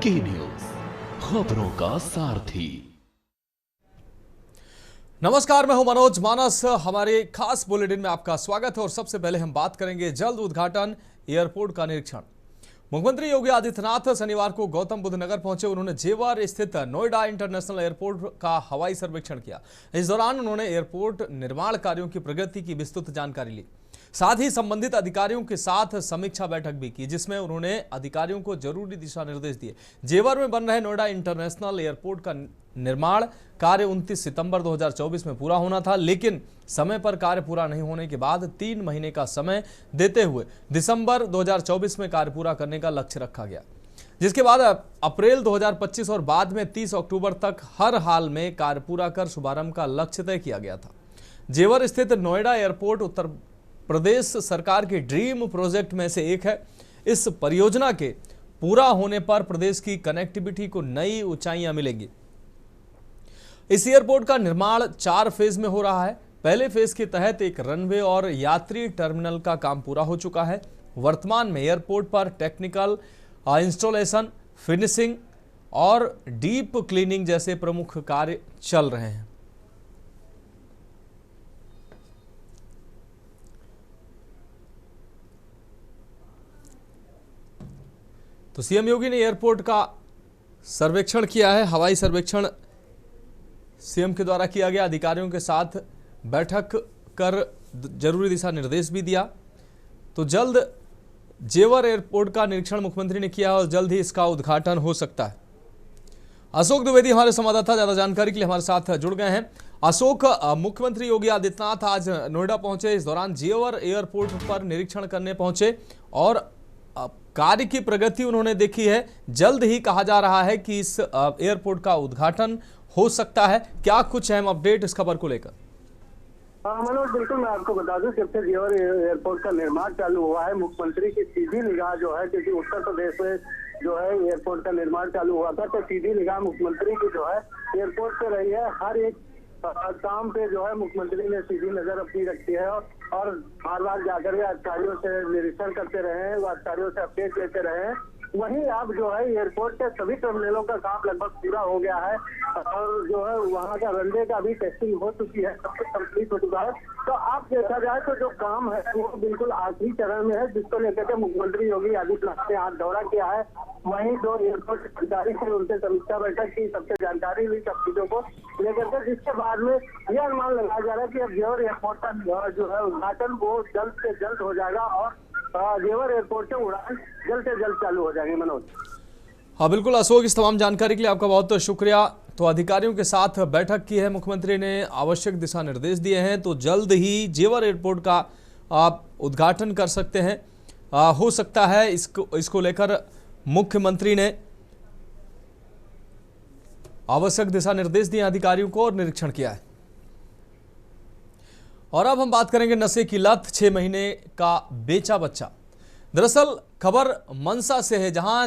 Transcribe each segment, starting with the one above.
के न्यूज, खबरों का सारथी। नमस्कार, मैं हूं मनोज मानस। हमारे खास बुलेटिन में आपका स्वागत है और सबसे पहले हम बात करेंगे जल्द उद्घाटन एयरपोर्ट का निरीक्षण। मुख्यमंत्री योगी आदित्यनाथ शनिवार को गौतम बुद्ध नगर पहुंचे। उन्होंने जेवर स्थित नोएडा इंटरनेशनल एयरपोर्ट का हवाई सर्वेक्षण किया। इस दौरान उन्होंने एयरपोर्ट निर्माण कार्यों की प्रगति की विस्तृत जानकारी ली। साथ ही संबंधित अधिकारियों के साथ समीक्षा बैठक भी की, जिसमें उन्होंने अधिकारियों को जरूरी दिशा निर्देश दिए। जेवर में बन रहे नोएडा इंटरनेशनल एयरपोर्ट का निर्माण कार्य 29 सितंबर 2024 में पूरा होना था, लेकिन समय पर कार्य पूरा नहीं होने के बाद 3 महीने का समय देते हुए दिसंबर 2024 में कार्य पूरा करने का लक्ष्य रखा गया, जिसके बाद अप्रैल 2025 और बाद में 30 अक्टूबर तक हर हाल में कार्य पूरा कर शुभारंभ का लक्ष्य तय किया गया था। जेवर स्थित नोएडा एयरपोर्ट उत्तर प्रदेश सरकार के ड्रीम प्रोजेक्ट में से एक है। इस परियोजना के पूरा होने पर प्रदेश की कनेक्टिविटी को नई ऊंचाइयां मिलेंगी। इस एयरपोर्ट का निर्माण 4 फेज में हो रहा है। पहले फेज के तहत एक रनवे और यात्री टर्मिनल का काम पूरा हो चुका है। वर्तमान में एयरपोर्ट पर टेक्निकल इंस्टॉलेशन, फिनिशिंग और डीप क्लीनिंग जैसे प्रमुख कार्य चल रहे हैं। तो सीएम योगी ने एयरपोर्ट का सर्वेक्षण किया है। हवाई सर्वेक्षण सीएम के द्वारा किया गया। अधिकारियों के साथ बैठक कर जरूरी दिशा निर्देश भी दिया। तो जल्द जेवर एयरपोर्ट का निरीक्षण मुख्यमंत्री ने किया और जल्द ही इसका उद्घाटन हो सकता है। अशोक द्विवेदी हमारे संवाददाता ज्यादा जानकारी के लिए हमारे साथ जुड़ गए हैं। अशोक, मुख्यमंत्री योगी आदित्यनाथ आज नोएडा पहुंचे। इस दौरान जेवर एयरपोर्ट पर निरीक्षण करने पहुंचे और कार्य की प्रगति उन्होंने देखी है। जल्द ही कहा जा रहा है कि इस एयरपोर्ट का उद्घाटन हो सकता है। क्या कुछ अहम अपडेट इस खबर को लेकर? मनोज, बिल्कुल मैं आपको बता दूं, जब से जेवर एयरपोर्ट का निर्माण चालू हुआ है, मुख्यमंत्री की सीधी निगाह जो है, क्योंकि उत्तर प्रदेश में जो है एयरपोर्ट का निर्माण चालू हुआ था, तो सीधी निगाह मुख्यमंत्री की जो है एयरपोर्ट पे रही है। हर एक काम पे जो है मुख्यमंत्री ने सीधी नजर अपनी रखी है और बार बार जाकर के अधिकारियों से निरीक्षण करते रहे हैं, अधिकारियों से अपडेट लेते रहे हैं। वहीं अब जो है एयरपोर्ट के सभी टर्मिनलों का काम लगभग पूरा हो गया है और जो है वहां का रनवे का भी टेस्टिंग हो चुकी है, सब कुछ कंप्लीट हो चुका है। तो आप देखा जाए तो जो काम है वो बिल्कुल आखिरी चरण में है, जिसको लेकर के मुख्यमंत्री योगी आदित्यनाथ ने आज दौरा किया है। वहीं जो एयरपोर्ट अधिकारी से उनसे समीक्षा बैठक की, सबसे जानकारी ली सब चीजों को लेकर के, जिसके बाद में यह अनुमान लगाया जा रहा है कि अब जेवर एयरपोर्ट का जो है उद्घाटन वो जल्द से जल्द हो जाएगा और जेवर एयरपोर्ट से उड़ान जल्द से जल्द चालू हो जाएंगे। मनोज, हाँ बिल्कुल अशोक, इस तमाम जानकारी के लिए आपका बहुत बहुत शुक्रिया। तो अधिकारियों के साथ बैठक की है मुख्यमंत्री ने, आवश्यक दिशा निर्देश दिए हैं, तो जल्द ही जेवर एयरपोर्ट का आप उद्घाटन कर सकते हैं। हो सकता है इसको लेकर मुख्यमंत्री ने आवश्यक दिशा निर्देश दिए अधिकारियों को और निरीक्षण किया है। और अब हम बात करेंगे नशे की लत, 6 महीने का बेचा बच्चा। दरअसल खबर मनसा से है, जहां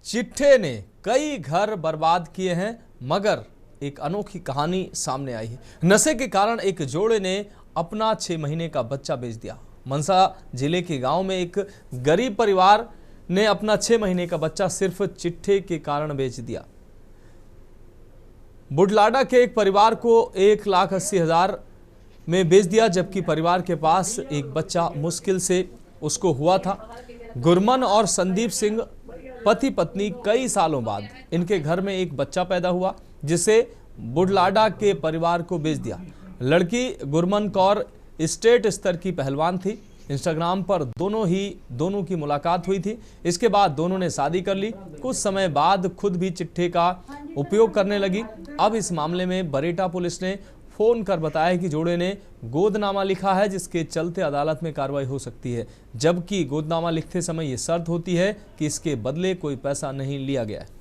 चिट्ठे ने कई घर बर्बाद किए हैं, मगर एक अनोखी कहानी सामने आई है। नशे के कारण एक जोड़े ने अपना 6 महीने का बच्चा बेच दिया। मनसा जिले के गांव में एक गरीब परिवार ने अपना 6 महीने का बच्चा सिर्फ चिट्ठे के कारण बेच दिया। बुढलाडा के एक परिवार को 1,80,000 में बेच दिया, जबकि परिवार के पास एक बच्चा मुश्किल से उसको हुआ था। गुरमन और संदीप सिंह पति पत्नी, कई सालों बाद इनके घर में एक बच्चा पैदा हुआ, जिसे बुढलाडा के परिवार को बेच दिया। लड़की गुरमन कौर स्टेट स्तर की पहलवान थी। इंस्टाग्राम पर दोनों की मुलाकात हुई थी। इसके बाद दोनों ने शादी कर ली। कुछ समय बाद खुद भी चिट्ठे का उपयोग करने लगी। अब इस मामले में बरेटा पुलिस ने फोन कर बताया कि जोड़े ने गोदनामा लिखा है, जिसके चलते अदालत में कार्रवाई हो सकती है, जबकि गोदनामा लिखते समय यह शर्त होती है कि इसके बदले कोई पैसा नहीं लिया गया है।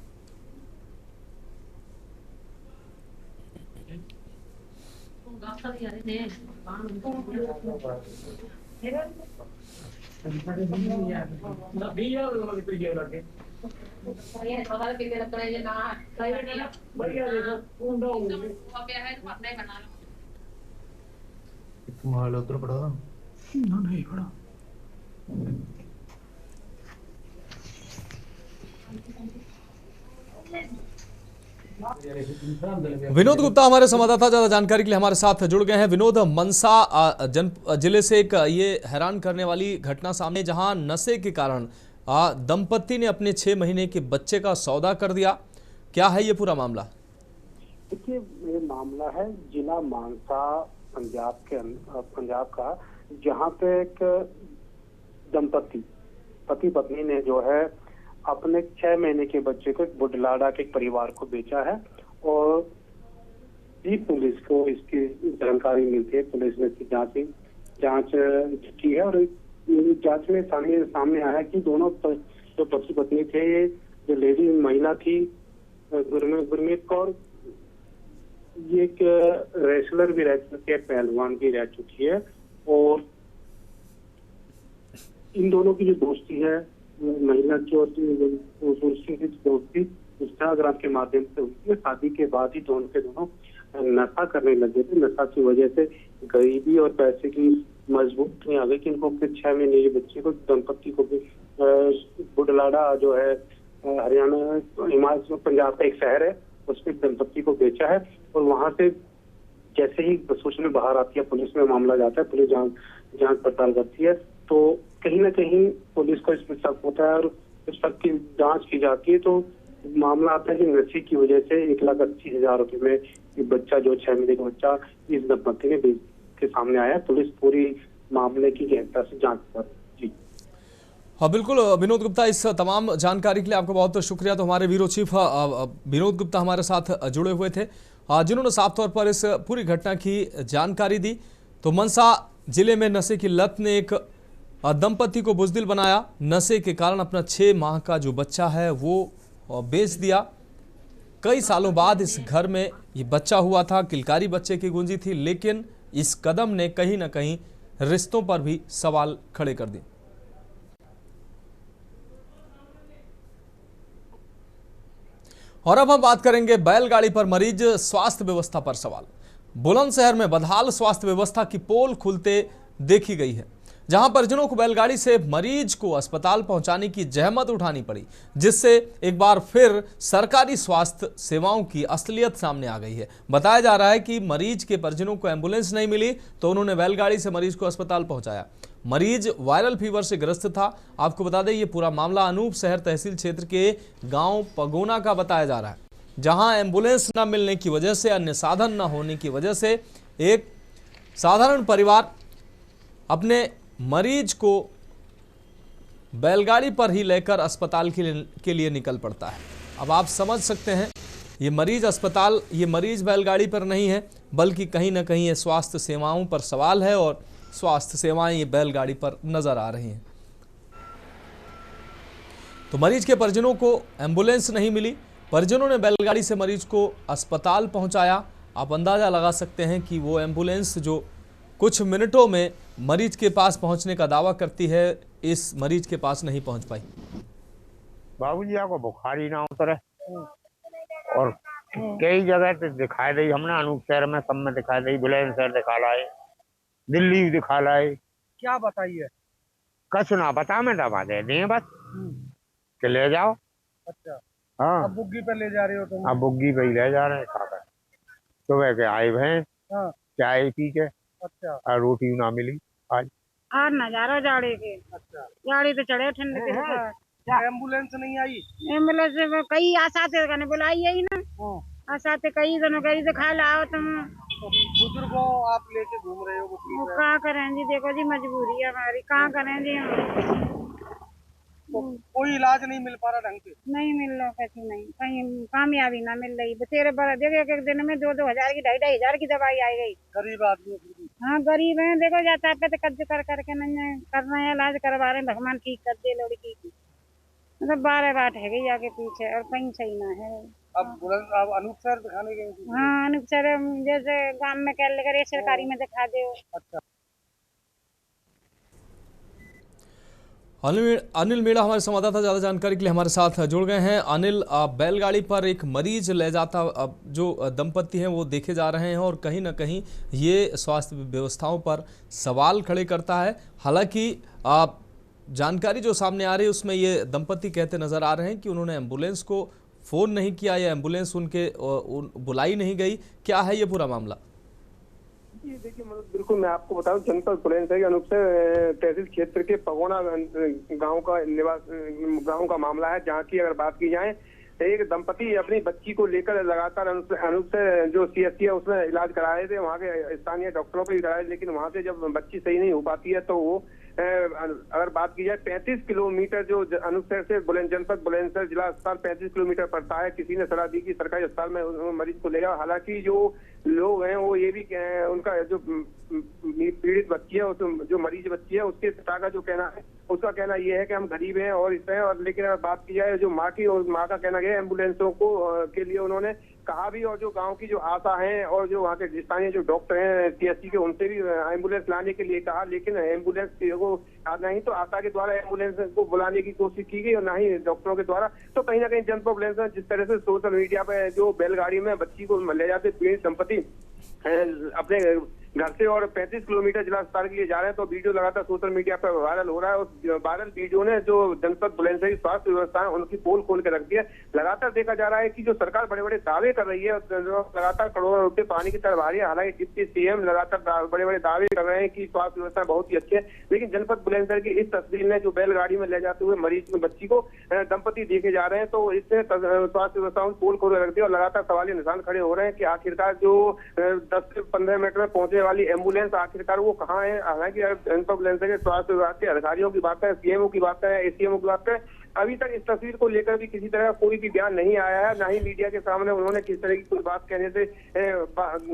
मोबाइल उधर पड़ा ना, नहीं पड़ा। विनोद गुप्ता हमारे संवाददाता ज्यादा जानकारी के लिए हमारे साथ जुड़ गए हैं। विनोद, मनसा जिले से एक ये हैरान करने वाली घटना सामने, जहां नशे के कारण दंपति ने अपने 6 महीने के बच्चे का सौदा कर दिया। क्या है ये पूरा मामला? देखिए, ये मामला है जिला मानसा पंजाब का, जहाँ पे एक दंपति पति पत्नी ने जो है अपने 6 महीने के बच्चे को एक बुढलाडा के परिवार को बेचा है। और भी पुलिस को इसकी जानकारी मिलती है, पुलिस ने इसकी जांच की है। और जांच में सामने आया कि दोनों जो पति पत्नी थे, ये जो लेडी महिला थी गुरमीत कौर, ये एक रेसलर भी रह चुकी है, पहलवान भी रह चुकी है। और इन दोनों की जो दोस्ती है, महिला की और दोस्ती इंस्टाग्राम के माध्यम से हुई है। शादी के बाद ही दोनों नशा करने लगे थे। नशा की वजह से गरीबी और पैसे की मजबूती आ गई कि इनको अपने 6 महीने के बच्चे को, दंपति को भी बुढलाडा जो है हरियाणा हिमाचल पंजाब का एक शहर है, उसमें दंपति को बेचा है। और वहां से जैसे ही सूचना बाहर आती है, पुलिस में मामला जाता है, पुलिस जांच पड़ताल करती है, तो कहीं ना कहीं पुलिस को इसमें शक होता है और इस शक की जांच की जाती है। तो मामला आता है कि नशे की वजह से 1,80,000 रुपए में ये बच्चा, जो 6 महीने का बच्चा, इस दंपति ने बेच के सामने आया। पुलिस पूरी मामले की गहनता से जांच कर जी। हाँ बिल्कुल विनोद गुप्ता, इस तमाम जानकारी के लिए आपका बहुत शुक्रिया। तो हमारे ब्यूरो चीफ विनोद गुप्ता हमारे साथ जुड़े हुए थे, जिन्होंने साफ तौर पर इस पूरी घटना की जानकारी दी। तो मनसा जिले में नशे की लत ने एक दंपति को बुजदिल बनाया। नशे के कारण अपना 6 माह का जो बच्चा है वो बेच दिया। कई सालों बाद इस घर में ये बच्चा हुआ था, किलकारी बच्चे की गूंजी थी, लेकिन इस कदम ने कहीं ना कहीं रिश्तों पर भी सवाल खड़े कर दिए। और अब हम बात करेंगे बैलगाड़ी पर मरीज स्वास्थ्य व्यवस्था पर सवाल। बुलंदशहर में बदहाल स्वास्थ्य व्यवस्था की पोल खुलते देखी गई है, जहां परिजनों को बैलगाड़ी से मरीज को अस्पताल पहुंचाने की जहमत उठानी पड़ी, जिससे एक बार फिर सरकारी स्वास्थ्य सेवाओं की असलियत सामने आ गई है। बताया जा रहा है कि मरीज के परिजनों को एम्बुलेंस नहीं मिली तो उन्होंने बैलगाड़ी से मरीज को अस्पताल पहुंचाया। मरीज वायरल फीवर से ग्रस्त था। आपको बता दें, ये पूरा मामला अनूप शहर तहसील क्षेत्र के गांव पगोना का बताया जा रहा है, जहां एम्बुलेंस न मिलने की वजह से, अन्य साधन न होने की वजह से एक साधारण परिवार अपने मरीज को बैलगाड़ी पर ही लेकर अस्पताल के लिए निकल पड़ता है। अब आप समझ सकते हैं, ये मरीज बैलगाड़ी पर नहीं है, बल्कि कहीं ना कहीं ये स्वास्थ्य सेवाओं पर सवाल है और स्वास्थ्य सेवाएं ये बैलगाड़ी पर नजर आ रही हैं। तो मरीज के परिजनों को एम्बुलेंस नहीं मिली, परिजनों ने बैलगाड़ी से मरीज को अस्पताल पहुंचाया। आप अंदाजा लगा सकते हैं कि वो एम्बुलेंस जो कुछ मिनटों में मरीज के पास पहुंचने का दावा करती है, इस मरीज के पास नहीं पहुंच पाई। बाबूजी आपको बुखार ही ना उतरे और कई जगह तो दिखाई दी हमने, अनूप शहर में सब में दिखाई दी, बुलंदशहर दिखा लाए, दिल्ली दिखा लाए। क्या बताइए? कछ ना बता, मैं दवा दे दी बस कि ले जाओ। अच्छा, हाँ, अब बुग्गी पे ले जा रहे हो तुम? अब बुग्गी पे ही ले जा रहे हैं खाकर। सुबह के आए भैंस, हाँ, चाय पी के, अच्छा, और रोटी ना मिली आज नजारा जाड़े के। अच्छा, जाड़े तो चढ़े ठंड के साथ। एम्बुलेंस नहीं आई? एम्बुलेंस कई आसाते कने बुलाई है ना, आसाते कई जनो करी तो खा लाओ तुम। तो बुजुर्गों आप लेके घूम रहे हो बुग्गी वो पे? क्या करें जी, देखो जी मजबूरी है हमारी, कहाँ करें जी हम। तो कोई इलाज नहीं मिल पा रहा ढंग से? नहीं मिल रहा, कैसी नहीं, कहीं कामयाबी ना मिल रही। तेरे बड़ा देखो, एक दिन में 2-2 हजार की, 2,500 की दवाई आई गई। गरीब आदमी है फिर भी। हाँ गरीब है, देखो जाता पे तो कर्ज कर करके नहीं कर रहे हैं, इलाज करवा रहे हैं, भगवान ठीक कर दे लड़की की। मतलब 12 बाट है गई आगे पीछे और कहीं सही ना है। अब अनूप शहर दिखाने गए थे? हाँ अनूप शहर, जैसे गांव में कह लेकर सरकारी में दिखा दो। अच्छा, अनिल मीणा हमारे संवाददाता ज़्यादा जानकारी के लिए हमारे साथ जुड़ गए हैं। अनिल, बैलगाड़ी पर एक मरीज ले जाता जो दंपति हैं वो देखे जा रहे हैं और कहीं ना कहीं ये स्वास्थ्य व्यवस्थाओं पर सवाल खड़े करता है। हालांकि जानकारी जो सामने आ रही है उसमें ये दंपति कहते नजर आ रहे हैं कि उन्होंने एम्बुलेंस को फ़ोन नहीं किया या एम्बुलेंस बुलाई नहीं गई, क्या है ये पूरा मामला? ये देखिए मनोज, बिल्कुल मैं आपको बताऊं, जनपद बुलंदशहर के अनुपसर तहसील क्षेत्र के पगोना गांव का मामला है, जहां की अगर बात की जाए, एक दंपति अपनी बच्ची को लेकर लगातार अनुपसर जो सीएचसी है उसमें इलाज करा रहे थे, वहां के स्थानीय डॉक्टरों पे भी कराए, लेकिन वहां से जब बच्ची सही नहीं हो पाती है तो वो अगर बात की जाए 35 किलोमीटर जो अनुपसर से जनपद बुलंदशहर जिला अस्पताल 35 किलोमीटर पड़ता है, किसी ने सलाह दी कि सरकारी अस्पताल में मरीज को ले जाओ। हालांकि जो लोग हैं वो ये भी उनका जो पीड़ित बच्ची है, उस जो मरीज बच्ची है उसके पिता का जो कहना है, उसका कहना ये है कि हम गरीब हैं और इसमें, और लेकिन अगर बात की जाए जो माँ का कहना गया एम्बुलेंसों को के लिए उन्होंने कहा भी, और जो गांव की जो आशा हैं और जो वहाँ के स्थानीय जो डॉक्टर हैं सीएचसी के, उनसे भी एम्बुलेंस लाने के लिए कहा, लेकिन एम्बुलेंस को नहीं तो आशा के द्वारा एम्बुलेंस को बुलाने की कोशिश की गई और ना ही डॉक्टरों के द्वारा। तो कहीं ना कहीं जनपद बुलंदशहर जिस तरह से सोशल मीडिया पे जो बैलगाड़ी में बच्ची को ले जाते पीड़ित दंपति अपने घर से और 35 किलोमीटर जिला अस्पताल के लिए जा रहे हैं, तो वीडियो लगातार सोशल मीडिया पर वायरल हो रहा है। उस वायरल वीडियो ने जो जनपद बुलंदशहर की स्वास्थ्य व्यवस्था है उनकी पोल खोल के रख दी है। लगातार देखा जा रहा है कि जो सरकार बड़े बड़े दावे कर रही है, लगातार करोड़ों रुपए पानी की तरफ आ रही है। हालांकि डिप्टी सीएम लगातार बड़े बड़े दावे कर रहे हैं कि स्वास्थ्य व्यवस्था बहुत ही अच्छी है, लेकिन जनपद बुलंदशहर की इस तस्वीर ने जो बैलगाड़ी में ले जाते हुए मरीज में बच्ची को दंपति देखे जा रहे हैं, तो इससे स्वास्थ्य व्यवस्था पोल खोल रख दी और लगातार सवाल निशान खड़े हो रहे हैं कि आखिरकार जो 10 से 15 मिनट में पहुंचने वाली एम्बुलेंस आखिरकार वो कहाँ है। हालांकि जनपद बुलंदशहर के स्वास्थ्य विभाग के अधिकारियों की बात है, सीएमओ की बात है, एसीएमओ की बात है, अभी तक इस तस्वीर को लेकर भी किसी तरह कोई भी बयान नहीं आया है, ना ही मीडिया के सामने उन्होंने किस तरह की कोई बात कहने से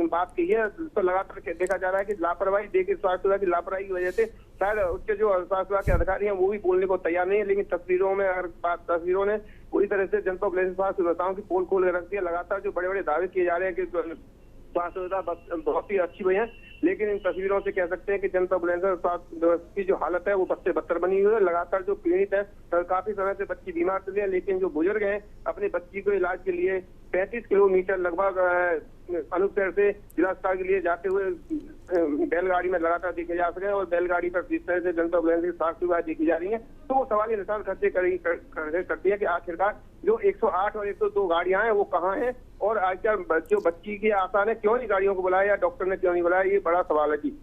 बात की है। तो लगातार देखा जा रहा है कि लापरवाही, देखिए स्वास्थ्य विभाग की लापरवाही की वजह से शायद उसके जो स्वास्थ्य विभाग के अधिकारी हैं वो भी बोलने को तैयार नहीं है, लेकिन तस्वीरों ने पूरी तरह से जनपद बुलंदशहर स्वास्थ्य व्यवस्थाओं की पोल खोल रख दी है। लगातार जो बड़े बड़े दावे किए जा रहे हैं कि स्वास्थ्य व्यवस्था बहुत ही अच्छी हुई है, लेकिन इन तस्वीरों से कह सकते हैं कि जनपद बुलंदशहर स्वास्थ्य व्यवस्था की जो हालत है वो बद से बदतर बनी हुई है। लगातार जो पीड़ित है, काफी समय से बच्ची बीमार चली है, लेकिन जो बुजुर्ग हैं अपनी बच्ची को इलाज के लिए 35 किलोमीटर लगभग अनुपसर से जिला अस्पताल के लिए जाते हुए बैलगाड़ी में लगातार देखे जा सके, और बैलगाड़ी पर जिस तरह से जनपद बुलंदशहर की स्वास्थ्य सुविधा देखी जा रही है, तो वो सवाल निशान खड़े करती है कि आखिरकार जो 108 और 102 गाड़ियां हैं वो कहाँ हैं, और आखिर जो बच्ची की आशा ने क्यों नहीं गाड़ियों को बुलाया या डॉक्टर ने क्यों नहीं बुलाया, ये बड़ा सवाल है जी।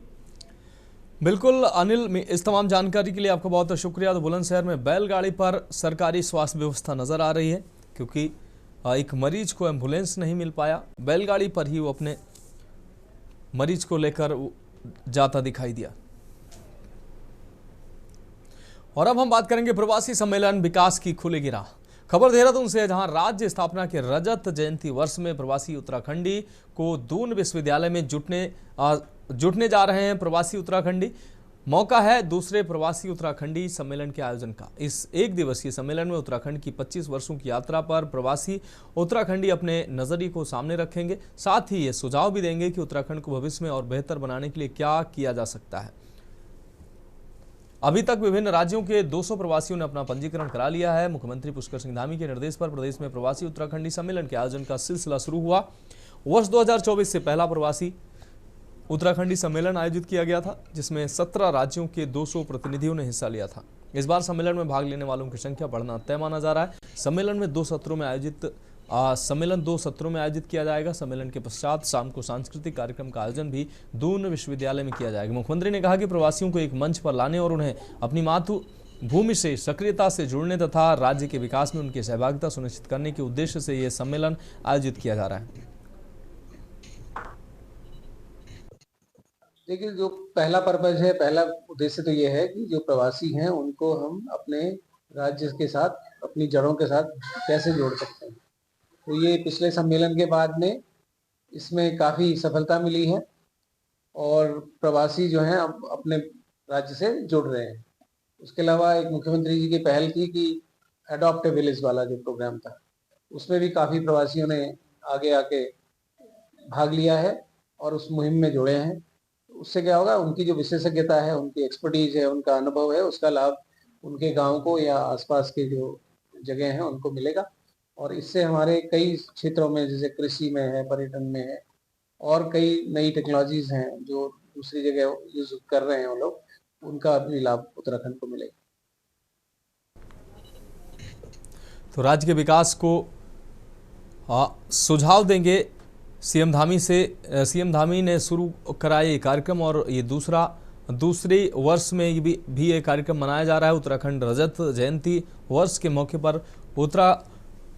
बिल्कुल अनिल, इस तमाम जानकारी के लिए आपका बहुत शुक्रिया। तो बुलंदशहर में बैलगाड़ी पर सरकारी स्वास्थ्य व्यवस्था नजर आ रही है, क्योंकि एक मरीज को एम्बुलेंस नहीं मिल पाया, बैलगाड़ी पर ही वो अपने मरीज को लेकर जाता दिखाई दिया। और अब हम बात करेंगे प्रवासी सम्मेलन विकास की खुलेगी राह। खबर देहरादून से, जहां राज्य स्थापना के रजत जयंती वर्ष में प्रवासी उत्तराखंडी को दून विश्वविद्यालय में जुटने जा रहे हैं प्रवासी उत्तराखंडी। मौका है दूसरे प्रवासी उत्तराखंडी सम्मेलन के आयोजन का। इस एक दिवसीय सम्मेलन में उत्तराखंड की 25 वर्षों की यात्रा पर प्रवासी उत्तराखंडी अपने नजरिए को सामने रखेंगे, साथ ही ये सुझाव भी देंगे कि उत्तराखंड को भविष्य में और बेहतर बनाने के लिए क्या किया जा सकता है। अभी तक विभिन्न राज्यों के 200 प्रवासियों ने अपना पंजीकरण करा लिया है। मुख्यमंत्री पुष्कर सिंह धामी के निर्देश पर प्रदेश में प्रवासी उत्तराखंडी सम्मेलन के आयोजन का सिलसिला शुरू हुआ। वर्ष 2024 से पहला प्रवासी उत्तराखंडी सम्मेलन आयोजित किया गया था, जिसमें 17 राज्यों के 200 प्रतिनिधियों ने हिस्सा लिया था। इस बार सम्मेलन में भाग लेने वालों की संख्या बढ़ना तय माना जा रहा है। सम्मेलन 2 सत्रों में आयोजित किया जाएगा। सम्मेलन के पश्चात शाम को सांस्कृतिक कार्यक्रम का आयोजन भी दून विश्वविद्यालय में किया जाएगा। मुख्यमंत्री ने कहा कि प्रवासियों को एक मंच पर लाने और उन्हें अपनी मातृभूमि से सक्रियता से जुड़ने तथा राज्य के विकास में उनकी सहभागिता सुनिश्चित करने के उद्देश्य से यह सम्मेलन आयोजित किया जा रहा है। देखिए, जो पहला पर्पज है, पहला उद्देश्य तो ये है कि जो प्रवासी हैं उनको हम अपने राज्य के साथ, अपनी जड़ों के साथ कैसे जोड़ सकते हैं। तो ये पिछले सम्मेलन के बाद में इसमें काफ़ी सफलता मिली है और प्रवासी जो हैं अब अपने राज्य से जुड़ रहे हैं। उसके अलावा एक मुख्यमंत्री जी की पहल थी कि अडॉप्ट ए विलेज वाला जो प्रोग्राम था, उसमें भी काफ़ी प्रवासियों ने आगे आके भाग लिया है और उस मुहिम में जुड़े हैं। उससे क्या होगा, उनकी जो विशेषज्ञता है, उनकी एक्सपर्टीज है, उनका अनुभव है, उसका लाभ उनके गांव को या आसपास के जो जगह हैं उनको मिलेगा। और इससे हमारे कई क्षेत्रों में, जैसे कृषि में है, पर्यटन में है, और कई नई टेक्नोलॉजीज हैं जो दूसरी जगह यूज कर रहे हैं वो लोग, उनका भी लाभ उत्तराखंड को मिलेगा। तो राज्य के विकास को सुझाव देंगे सीएम धामी से। सीएम धामी ने शुरू कराया ये कार्यक्रम और ये दूसरे वर्ष में भी ये कार्यक्रम मनाया जा रहा है। उत्तराखंड रजत जयंती वर्ष के मौके पर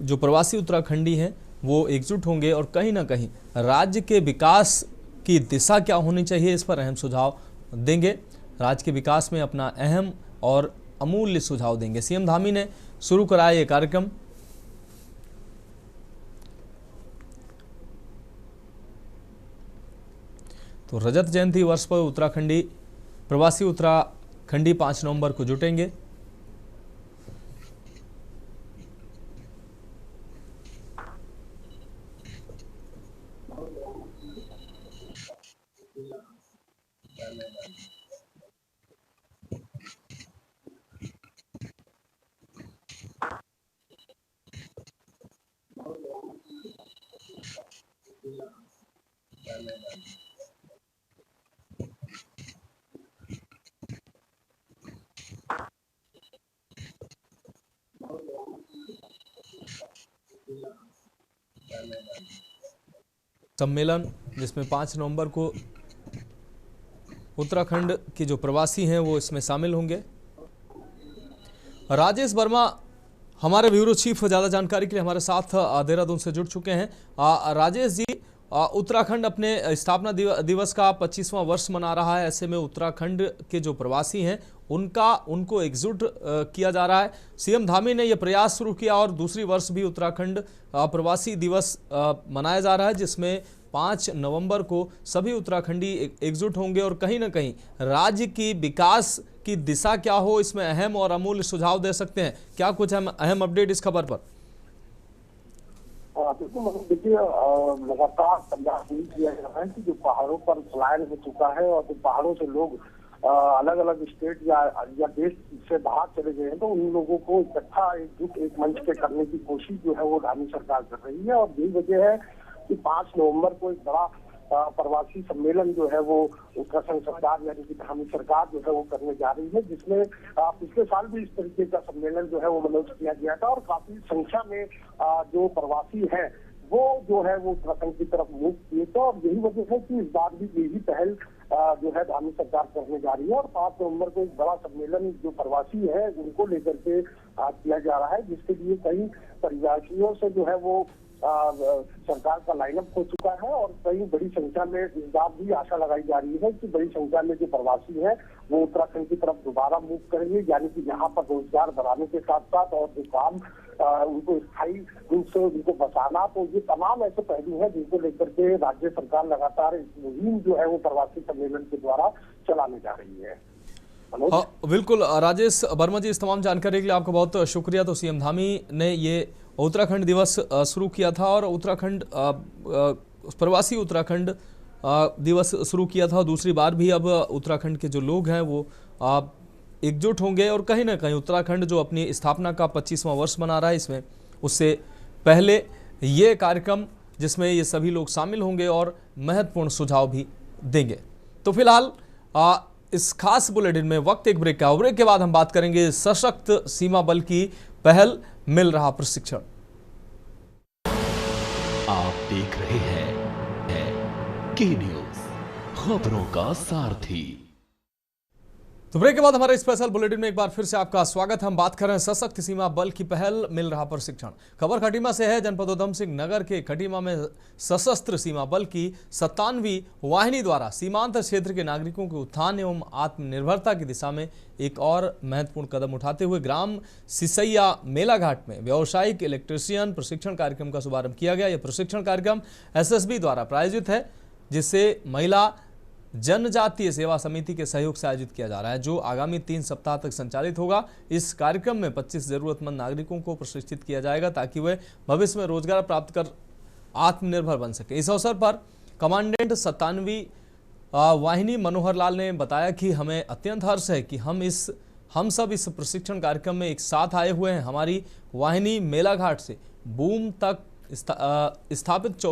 जो प्रवासी उत्तराखंडी हैं वो एकजुट होंगे और कहीं ना कहीं राज्य के विकास की दिशा क्या होनी चाहिए इस पर अहम सुझाव देंगे। राज्य के विकास में अपना अहम और अमूल्य सुझाव देंगे। सीएम धामी ने शुरू कराया ये कार्यक्रम। तो रजत जयंती वर्ष पर प्रवासी उत्तराखंडी 5 नवंबर को जुटेंगे। सम्मेलन जिसमें 5 नवंबर को उत्तराखंड के जो प्रवासी हैं वो इसमें शामिल होंगे। राजेश वर्मा हमारे ब्यूरो चीफ ज़्यादा जानकारी के लिए हमारे साथ देहरादून से जुड़ चुके हैं। राजेश जी, उत्तराखंड अपने स्थापना दिवस का 25वां वर्ष मना रहा है। ऐसे में उत्तराखंड के जो प्रवासी हैं उनको एकजुट किया जा रहा है। सीएम धामी ने यह प्रयास शुरू किया और दूसरी वर्ष भी उत्तराखंड प्रवासी दिवस मनाया जा रहा है, जिसमें 5 नवंबर को सभी उत्तराखंडी एकजुट होंगे और कहीं ना कहीं राज्य की विकास की दिशा क्या हो इसमें अहम और अमूल्य सुझाव दे सकते हैं। क्या कुछ अहम अपडेट इस खबर पर? बिल्कुल मतलब देखिए, लगातार प्रयास यही किया जा रहा है कि जो पहाड़ों पर पलायन हो चुका है और जो पहाड़ों से लोग अलग अलग स्टेट या देश से बाहर चले गए हैं, तो उन लोगों को इकट्ठा एकजुट एक मंच पे करने की कोशिश जो है वो धामी सरकार कर रही है। और यही वजह है कि 5 नवंबर को एक बड़ा प्रवासी सम्मेलन जो है वो उत्तराखंड सरकार यानी कि धामी सरकार जो है वो करने जा रही है, जिसमें पिछले साल भी इस तरीके का सम्मेलन जो है वो मनोनीत किया गया था और काफी संख्या में जो प्रवासी है वो जो है वो उत्तराखंड की तरफ मूव किए थे। और यही वजह है कि इस बार भी यही पहल जो है धामी सरकार करने जा रही है और 5 नवंबर को एक बड़ा सम्मेलन जो प्रवासी है उनको लेकर के किया जा रहा है, जिसके लिए कई प्रयासियों से जो है वो सरकार का लाइनअप हो चुका है और कई बड़ी संख्या में इस बार भी आशा लगाई जा रही है कि बड़ी संख्या में जो प्रवासी हैं वो उत्तराखंड की तरफ दोबारा मूव करेंगे, यानी कि यहाँ पर रोजगार बढ़ाने के साथ साथ और जो काम उनको स्थायी रूप से उनको बसाना, तो ये तमाम ऐसे पहलू हैं जिनको लेकर के राज्य सरकार लगातार इस मुहिम जो है वो प्रवासी सम्मेलन के द्वारा चलाने जा रही है। बिल्कुल राजेश वर्मा जी, इस तमाम जानकारी के लिए आपका बहुत शुक्रिया। तो सीएम धामी ने ये उत्तराखंड दिवस शुरू किया था और उत्तराखंड प्रवासी उत्तराखंड दिवस शुरू किया था। दूसरी बार भी अब उत्तराखंड के जो लोग हैं वो एकजुट होंगे और कहीं ना कहीं उत्तराखंड जो अपनी स्थापना का 25वां वर्ष मना रहा है, इसमें उससे पहले ये कार्यक्रम जिसमें ये सभी लोग शामिल होंगे और महत्वपूर्ण सुझाव भी देंगे। तो फिलहाल इस खास बुलेटिन में वक्त एक ब्रेक का। ब्रेक के बाद हम बात करेंगे सशक्त सीमा बल की पहल मिल रहा प्रशिक्षण। आप देख रहे हैं के न्यूज, खबरों का सारथी। तो ब्रेक के बाद हमारे स्पेशल बुलेटिन में एक बार फिर से आपका स्वागत है। हम बात कर रहे हैं सशक्त सीमा बल की पहल मिल रहा प्रशिक्षण। खबर खटीमा से है। जनपद उधम सिंह नगर के खटीमा में सशस्त्र सीमा बल की 97वीं वाहिनी द्वारा सीमांत क्षेत्र के नागरिकों के उत्थान एवं आत्मनिर्भरता की दिशा में एक और महत्वपूर्ण कदम उठाते हुए ग्राम सिसैया मेलाघाट में व्यावसायिक इलेक्ट्रीशियन प्रशिक्षण कार्यक्रम का शुभारंभ किया गया। यह प्रशिक्षण कार्यक्रम SSB द्वारा प्रायोजित है, जिसे महिला जनजातीय सेवा समिति के सहयोग से आयोजित किया जा रहा है, जो आगामी 3 सप्ताह तक संचालित होगा। इस कार्यक्रम में 25 जरूरतमंद नागरिकों को प्रशिक्षित किया जाएगा ताकि वे भविष्य में रोजगार प्राप्त कर आत्मनिर्भर बन सके। इस अवसर पर कमांडेंट 97वीं वाहिनी मनोहर लाल ने बताया कि हमें अत्यंत हर्ष है कि हम सब इस प्रशिक्षण कार्यक्रम में एक साथ आए हुए हैं। हमारी वाहिनी मेलाघाट से बूम तक स्थापित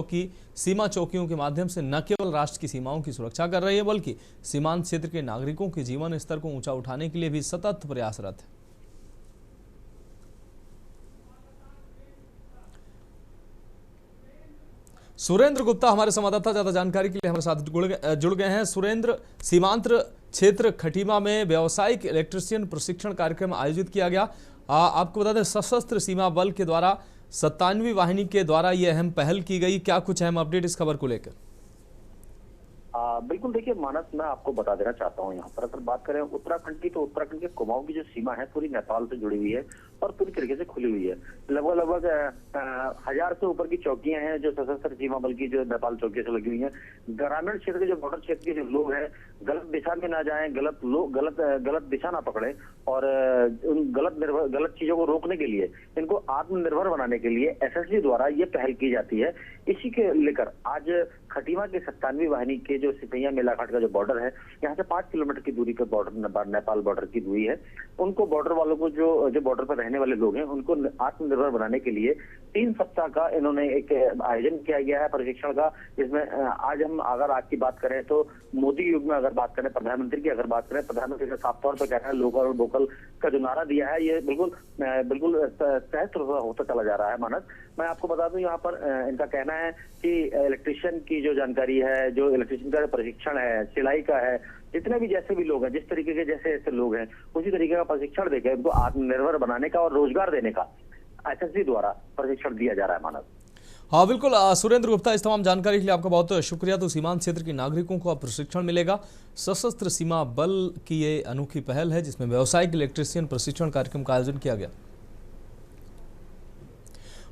सीमा चौकियों के माध्यम से न केवल राष्ट्र की सीमाओं की सुरक्षा कर रही है, बल्कि सीमांत क्षेत्र के नागरिकों के जीवन स्तर को ऊंचा उठाने के लिए भी सतत प्रयासरत है। सुरेंद्र गुप्ता हमारे संवाददाता ज्यादा जानकारी के लिए हमारे साथ जुड़ गए हैं। सुरेंद्र, सीमांत क्षेत्र खटीमा में व्यावसायिक इलेक्ट्रीशियन प्रशिक्षण कार्यक्रम आयोजित किया गया। आपको बता दें सशस्त्र सीमा बल के द्वारा 97वीं वाहिनी के द्वारा ये अहम पहल की गई, क्या कुछ अहम अपडेट इस खबर को लेकर? बिल्कुल, देखिए मानस, मैं आपको बता देना चाहता हूँ, यहाँ पर अगर बात करें उत्तराखंड की, तो उत्तराखंड के कुमाऊं की जो सीमा है पूरी नेपाल से जुड़ी हुई है और पूरी तरीके से खुली हुई है। लगभग 1000 से ऊपर की चौकियां हैं जो सशस्त्र सीमा बल की जो नेपाल चौकियों से लगी हुई हैं। ग्रामीण क्षेत्र के जो बॉर्डर क्षेत्र के जो लोग हैं गलत दिशा में ना जाएं, गलत दिशा ना पकड़े और उन गलत चीजों को रोकने के लिए, इनको आत्मनिर्भर बनाने के लिए एसएसबी द्वारा ये पहल की जाती है। इसी के लेकर आज खटीमा के 97वीं वाहिनी के जो सिपहिया मेलाघाट का जो बॉर्डर है, यहाँ से 5 किलोमीटर की दूरी पर बॉर्डर, नेपाल बॉर्डर की दूरी है, उनको बॉर्डर वालों को जो बॉर्डर पर रहने वाले लोग हैं उनको आत्मनिर्भर बनाने के लिए 3 सप्ताह का इन्होंने एक आयोजन किया गया है प्रशिक्षण का। जिसमें आज की बात करें तो मोदी युग में अगर बात करें, प्रधानमंत्री की अगर बात करें, प्रधानमंत्री ने साफ तौर पर कह रहा है लोकल और वोकल का जो नारा दिया है ये बिल्कुल सहज होता चला जा रहा है। मानस, मैं आपको बता दूं यहाँ पर इनका कहना है कि इलेक्ट्रिशियन की जो जानकारी है, जो इलेक्ट्रिशियन का प्रशिक्षण है, सिलाई का है, जितने भी जैसे भी लोग हैं, जिस तरीके के जैसे ऐसे लोग हैं, उसी तरीके का प्रशिक्षण देकर उनको आत्मनिर्भर बनाने का और रोजगार देने का एसएसबी द्वारा प्रशिक्षण दिया जा रहा है। मानव, हाँ बिल्कुल, सुरेंद्र गुप्ता, इस तमाम जानकारी के लिए आपका बहुत शुक्रिया। तो सीमांत क्षेत्र के नागरिकों को अब प्रशिक्षण मिलेगा। सशस्त्र सीमा बल की ये अनोखी पहल है जिसमें व्यावसायिक इलेक्ट्रीशियन प्रशिक्षण कार्यक्रम का आयोजन किया गया।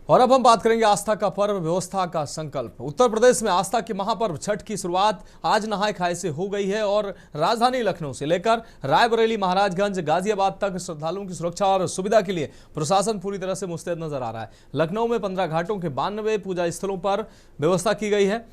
और अब हम बात करेंगे आस्था का पर्व, व्यवस्था का संकल्प। उत्तर प्रदेश में आस्था के महापर्व छठ की शुरुआत आज नहाय खाए से हो गई है और राजधानी लखनऊ से लेकर रायबरेली, महाराजगंज, गाजियाबाद तक श्रद्धालुओं की सुरक्षा और सुविधा के लिए प्रशासन पूरी तरह से मुस्तैद नजर आ रहा है। लखनऊ में 15 घाटों के 92 पूजा स्थलों पर व्यवस्था की गई है,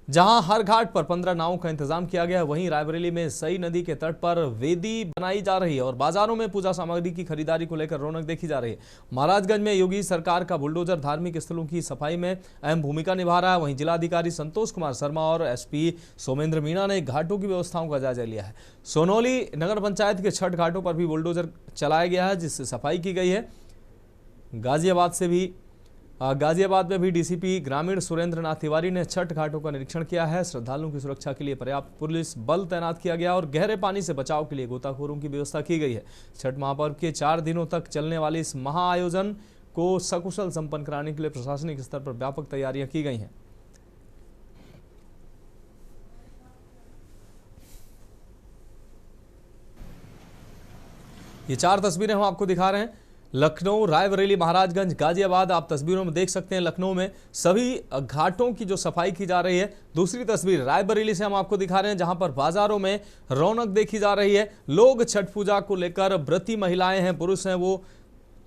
जहां हर घाट पर 15 नावों का इंतजाम किया गया है। वहीं रायबरेली में सई नदी के तट पर वेदी बनाई जा रही है और बाजारों में पूजा सामग्री की खरीदारी को लेकर रौनक देखी जा रही है। महाराजगंज में योगी सरकार का बुलडोजर धार्मिक स्थलों की सफाई में अहम भूमिका निभा रहा है। वहीं जिलाधिकारी संतोष कुमार शर्मा और एसपी सोमेंद्र मीणा ने घाटों की व्यवस्थाओं का जायजा लिया है। सोनौली नगर पंचायत के 6 घाटों पर भी बुलडोजर चलाया गया है जिससे सफाई की गई है। गाजियाबाद में भी डीसीपी ग्रामीण सुरेंद्र नाथ तिवारी ने 6 घाटों का निरीक्षण किया है। श्रद्धालुओं की सुरक्षा के लिए पर्याप्त पुलिस बल तैनात किया गया और गहरे पानी से बचाव के लिए गोताखोरों की व्यवस्था की गई है। छठ महापर्व के 4 दिनों तक चलने वाले इस महाआयोजन को सकुशल संपन्न कराने के लिए प्रशासनिक स्तर पर व्यापक तैयारियां की गई हैं। ये 4 तस्वीरें हम आपको दिखा रहे हैं। लखनऊ, रायबरेली, महाराजगंज, गाजियाबाद, आप तस्वीरों में देख सकते हैं। लखनऊ में सभी घाटों की जो सफाई की जा रही है। दूसरी तस्वीर रायबरेली से हम आपको दिखा रहे हैं जहां पर बाजारों में रौनक देखी जा रही है। लोग छठ पूजा को लेकर, व्रती महिलाएं हैं, पुरुष हैं, वो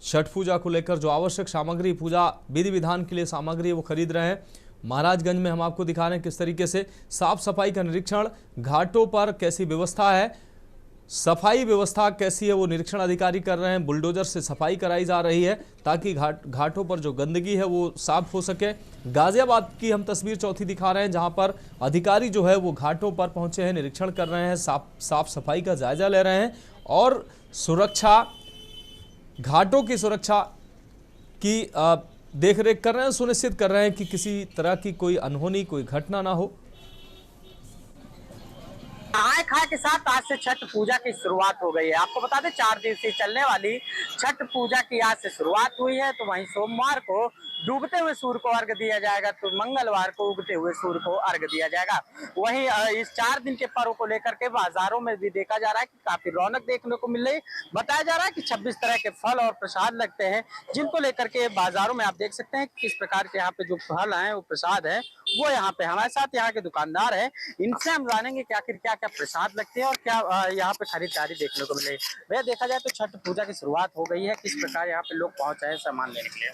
छठ पूजा को लेकर जो आवश्यक सामग्री, पूजा विधि विधान के लिए सामग्री वो खरीद रहे हैं। महाराजगंज में हम आपको दिखा रहे हैं किस तरीके से साफ सफाई का निरीक्षण, घाटों पर कैसी व्यवस्था है, सफाई व्यवस्था कैसी है वो निरीक्षण अधिकारी कर रहे हैं। बुलडोजर से सफाई कराई जा रही है ताकि घाटों पर जो गंदगी है वो साफ हो सके। गाजियाबाद की हम तस्वीर चौथी दिखा रहे हैं जहां पर अधिकारी जो है वो घाटों पर पहुंचे हैं, निरीक्षण कर रहे हैं, साफ सफाई का जायजा ले रहे हैं और सुरक्षा, घाटों की सुरक्षा की देखरेख कर रहे हैं, सुनिश्चित कर रहे हैं कि किसी तरह की कोई अनहोनी, कोई घटना ना हो। नहाय खाए के साथ आज से छठ पूजा की शुरुआत हो गई है। आपको बता दें 4 दिन से चलने वाली छठ पूजा की आज से शुरुआत हुई है। तो वहीं सोमवार को डूबते हुए सूर्य को अर्घ दिया जाएगा, तो मंगलवार को उगते हुए सूर्य को अर्घ दिया जाएगा। वहीं इस 4 दिन के पर्व को लेकर के बाजारों में भी देखा जा रहा है कि काफी रौनक देखने को मिल रही है। बताया जा रहा है कि 26 तरह के फल और प्रसाद लगते हैं, जिनको लेकर के बाजारों में आप देख सकते हैं किस प्रकार के यहाँ पे जो फल हैं, वो प्रसाद है, वो यहाँ पे हमारे साथ यहाँ के दुकानदार हैं। इनसे हम जानेंगे कि आखिर क्या क्या प्रसाद लगते हैं और क्या यहाँ पे खरीदारी देखने को मिले। भैया, देखा जाए तो छठ पूजा की शुरुआत हो गई है, किस प्रकार यहाँ पे लोग पहुँचे हैं सामान लेने के लिए?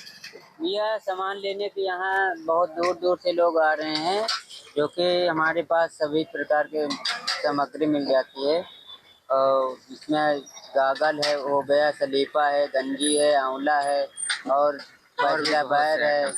यह सामान लेने के यहाँ बहुत दूर दूर से लोग आ रहे हैं, जो कि हमारे पास सभी प्रकार के सामग्री मिल जाती है। और इसमें गागल है, हो गया, सलीफा है, गंजी है, आंवला है और बाजरा बैर है,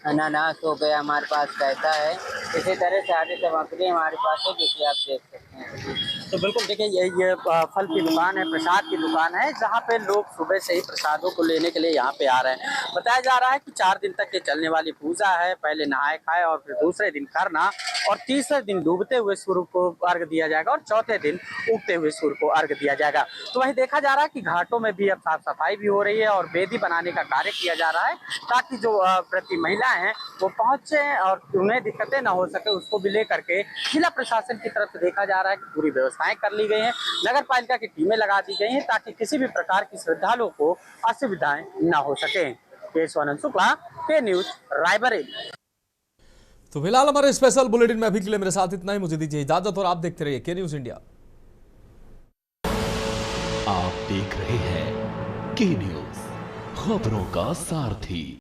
अनानास हो गया, हमारे पास कैसा है। इसी तरह सारी सामग्री हमारे पास है, जो कि आप देख सकते हैं। तो बिल्कुल देखिए ये फल की दुकान है, प्रसाद की दुकान है, जहाँ पे लोग सुबह से ही प्रसादों को लेने के लिए यहाँ पे आ रहे हैं। बताया जा रहा है कि 4 दिन तक ये चलने वाली पूजा है, पहले नहाए खाए और फिर दूसरे दिन खरना और तीसरे दिन डूबते हुए सूर्य को अर्घ दिया जाएगा और चौथे दिन उगते हुए सूर्य को अर्घ दिया जाएगा। तो वहीं देखा जा रहा है कि घाटों में भी अब साफ सफाई भी हो रही है और वेदी बनाने का कार्य किया जा रहा है, ताकि जो प्रति महिलाएं हैं वो पहुंचे और उन्हें दिक्कतें ना हो सके, उसको भी लेकर के जिला प्रशासन की तरफ से देखा जा रहा है कि पूरी व्यवस्थाएं कर ली गई हैं, नगर पालिका की टीमें लगा दी गई हैं ताकि किसी भी प्रकार की श्रद्धालुओं को असुविधाएं न हो सके। केशवानंद शुक्ला, के न्यूज, रायबरेली। तो फिलहाल हमारे स्पेशल बुलेटिन में अभी के लिए मेरे साथ इतना ही। मुझे दीजिए इजाजत और आप देखते रहिए के न्यूज इंडिया। आप देख रहे हैं के न्यूज, खबरों का सारथी।